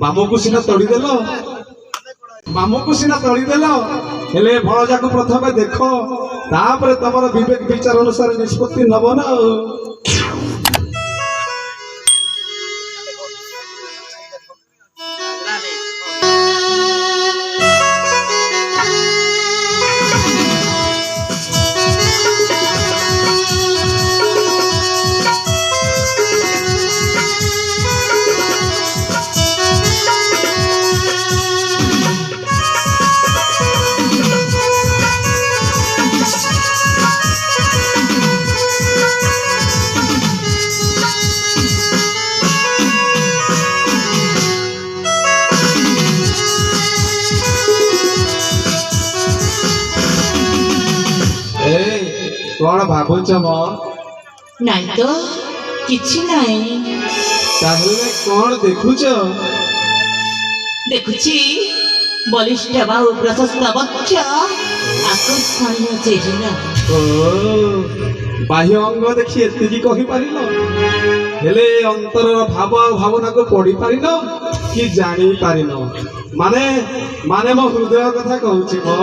ମାମୁଁକୁ ସିନା ତୋଳିଦେଲ ମାମୁଁକୁ ସିନା ତୋଳିଦେଲ ହେଲେ ଭଣଜାକୁ ପ୍ରଥମେ ଦେଖ ତାପରେ ତମର ବିବେକ ବିଚାର ଅନୁସାରେ ନିଷ୍ପତ୍ତି ନବ ନା ଆଉ। कौन भावुच मो नहीं तो किछि नहीं ताहले कौन देखुच देखुची बलिष्ठ बाहु प्रशस्त वक्ष आकर्षणीय चेहरा ओ बाह्य अंग देखि एतिकी कहि पारिलो हेले अंतर भाव भावना को पढ़ी पारिलो कि जानी पारिलो माने माने मो हृदय कथा कहूची मो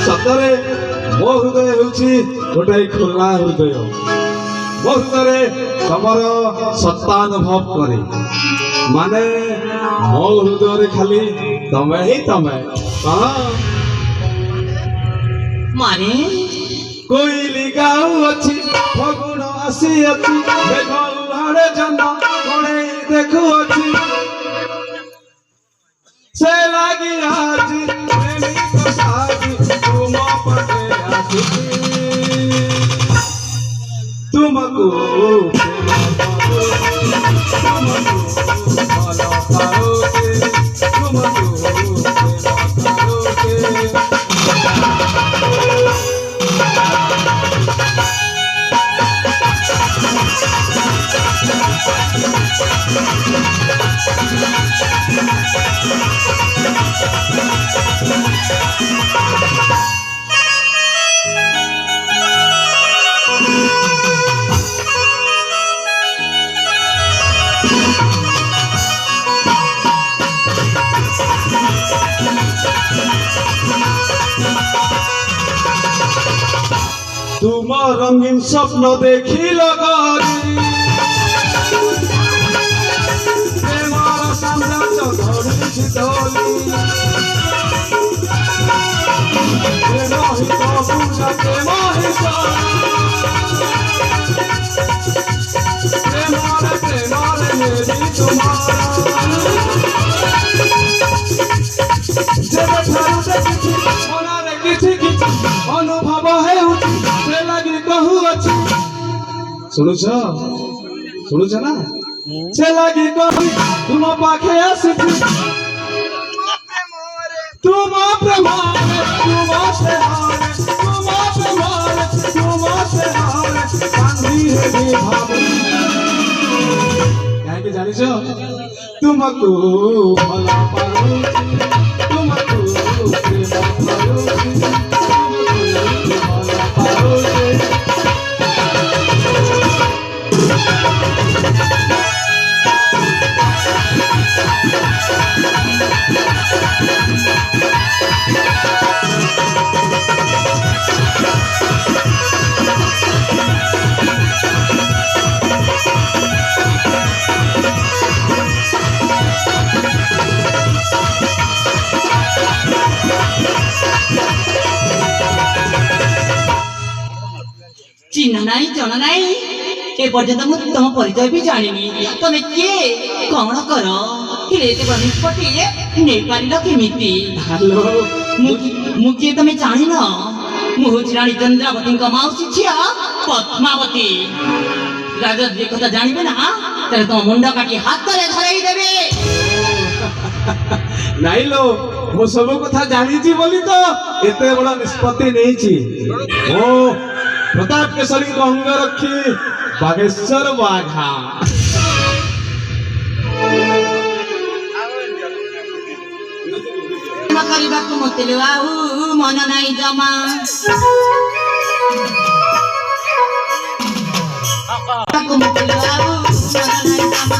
सतरे मो हृदय होउची गोटे खुला हृदय मो हृदय तमर सत्ता अनुभव करे माने मो हृदय खाली तमे ही तमे माने कोइली गाऊ अछि फगुण आसी अछि देखौ हाड़े जन्म कोणे देखु अछि से लागी आज प्रेमी को साजी तुम पटे तुमको तुम रंगीन स्वप्न देखी लगरी प्रेमर साम्राज्य धरिछि धोली प्रेम ही तो पूजा प्रेम ही प्रेमर मेरी तुम्हारा जेबे ठारू देखिछि मनारे किछि किछि अनुभव हेउछि से लागी कहू अछि सुनुछ ना से लागी कहू तुम पाखे आसिछि तुम प्रेम तुम से हारे कांदी हे भाव काहे जानिछ तुमको भला पाऊ तुमको प्रेम करू चिन्ह नहीं जन नहीं ए पर्यंत मु तुम परिचय भी जानिनी तमे किए कौन कर निष्पत्ति नहीं पारिल केमिति हेलो मु किए तमे जानिन मु होछि रानी चंद्रावती माउसी छिया पद्मावती राजा जे कथा जानिबे ना तेरे तो मुंडा काटी हाथ रे धराई देबे नहीं लो मु सब कथा जानी छी बोली तो एते बड़ा निष्पत्ति नहीं छी ओ प्रताप केसरी को अंग रखी बागेश्वर बाघा କରିବାକୁ ମତେ ଆଉ ମନ ନାହିଁ ଜମା କରିବାକୁ ମତେ ଆଉ ମନ ନାହିଁ ଜମା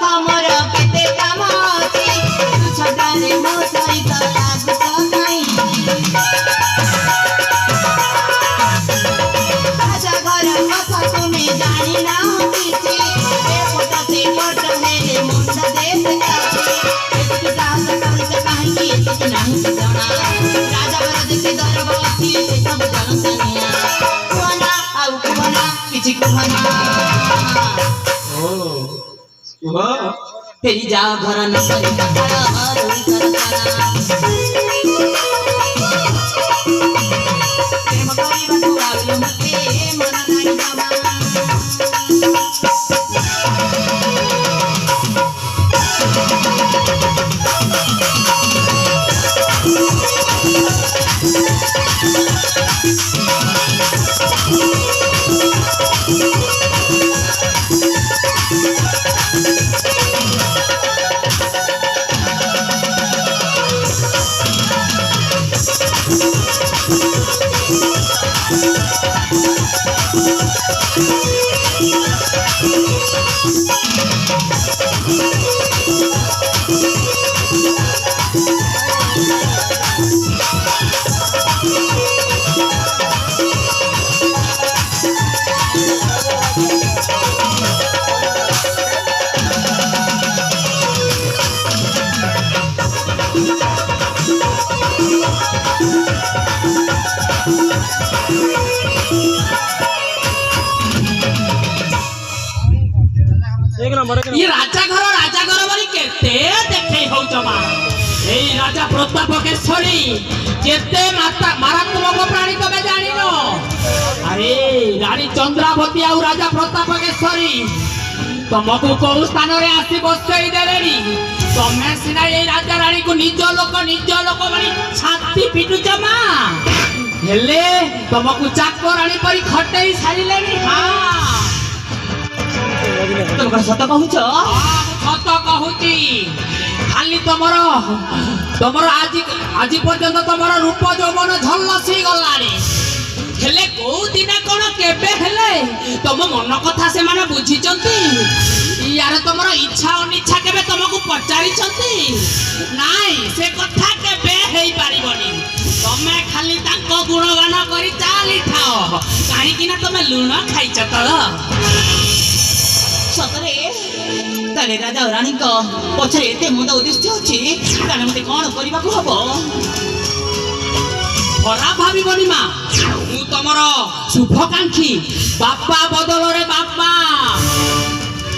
ରଖ ମୋର କେତେ କାମ ଅଛି ତୁ ଛଟାରେ ମୋ ସହିତ ଲାଗୁଛ କାଇଁ ରାଜା ଘର କଥା ତୁମେ ଜାଣିନାହଁ କିଛି ଏପଟ ସେପଟ ହେଲେ ମୁଣ୍ଡ ଦେଶ ଯାଉଛି ଏତିକି ସାହସ କରୁଛ କାହିଁକି ଏତିକି ନାହିଁ କି ଜଣା ରାଜା ଘର ଯେତେ ଦରବ ଅଛି ସେସବୁ ଜନସାନିଆ କୁହନା ଆଉ କୁହନା କିଛି କୁହନା ଓ କୁହ ଫେରି ଯାଅ ଘର ନକରି ପଖାଳ ରୋଇ ତରକାରା ପ୍ରେମ କରିବାକୁ ଆଉଲ ମତେ ମନ ନାହିଁ ଜମା ये राजा घर बोली केते देखे होउछ मा एई राजा प्रताप केशरी जेते माता मारात्मक प्राणी तबे जानि न अरे रानी चंद्रावती आ राजा प्रताप केशरी तुमको को स्थान रे आसी बसई देलेनी तमे सिना ए राजा रानी को निज लोक बनी छाती पिटुछ मा हेले तुमको चाकरानी परी खटेई सारिलेनी हां तुम कौन सत कहूच सत कहूची खाली तमर आज पर्यंत तमर रूप यौवन झलसी गलानी हेले को दिन कोन केबे हेले तम मन कथा से माने बुझिचंती यार तमर इच्छा अनिच्छा केबे तुमको पचारिचंती नाई से कथा केबे हेई पारिबनी तमे खाली ताको गुणगान करी चाली थाओ काहे कि ना तमे लूण खाइछ त सतरे ताले राजा रानी को पछरे एते मुंड उद्देश्य अछि ताले मते कोन करबा को हबो खराब भाविबनी मा मु तमर शुभकांक्षी बापा बदल रे बापा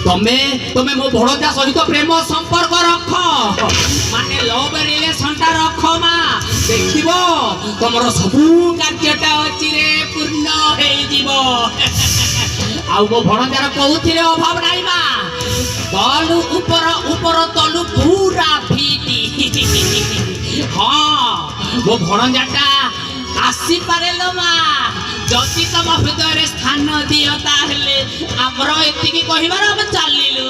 तमे मो भड़जा सहित प्रेम संपर्क रख माने लव रिलेशन ता रख मा देखिबो तमर सबु कार्यटा अछि रे पूर्ण हेई जीवो आउ मो भणजार कहूथिले अभाव नाही मा तलु ऊपर तलु पूरा फिटी हां मो भणजाटा आसी पारेलो मा जति तम हृदय रे स्थान दियो ताहले हमरो एतिकी कहिबार हम चालिलु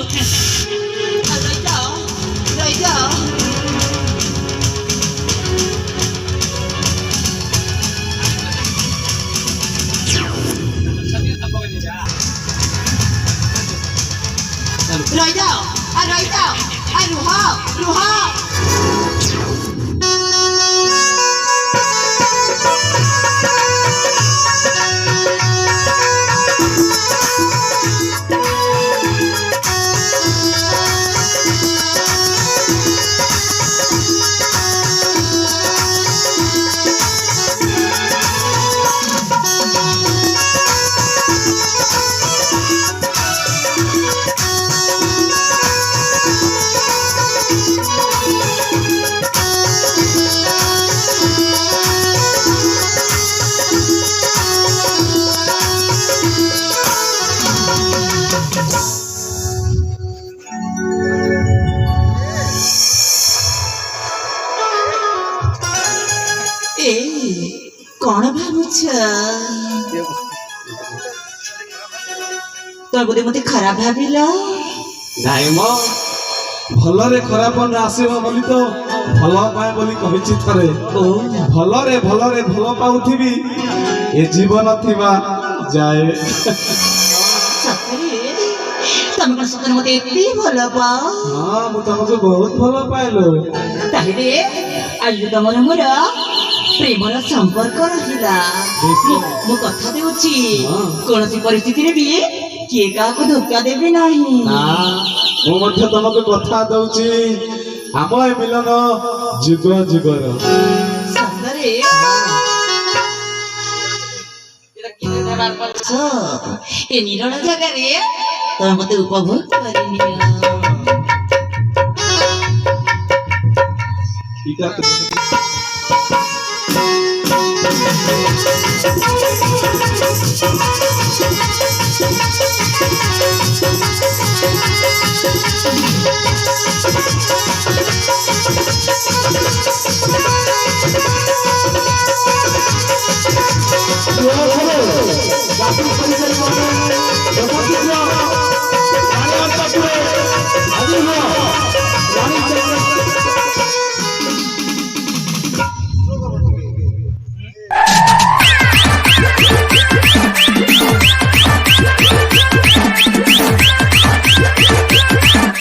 रही जाओ रुहा कौन भावुछ तो बोधे मते खराब भाविल नाई म भलरे खराब न आसीबो बोली तो भल पाए बोली कहिछि थरे ओ भलरे भल पाउथिबी ए जीवन थिबा जाए सतरे ତମେ କଣ ସତରେ ମତେ ଏତେ ଭଲ ପାଅ? ହଁ ମୁଁ ତମକୁ ବହୁତ ଭଲ ପାଇଲୁ। ତାହେଲେ ଆଜି ତମର ମୋର ପ୍ରେମର ସମ୍ପର୍କ ରହିଲା। ମୁଁ କଥା ଦେଉଛି ହଁ। କୌଣସି ପରିସ୍ଥିତିରେ ବି କିଏ କାହାକୁ ଧୋକା ଦେବେ ନାହିଁ। ନା ମୁଁ ମଧ୍ୟ ତମକୁ କଥା ଦଉଛି ଆମ ଏ ମିଲନ ଯୁଗ ଯୁଗର। ସତରେ ଏ ନିରଳ ଜାଗାରେ ତମେ ମତେ ଉପଭୋଗ କରିନିଅ। ଏଇଟା ତ-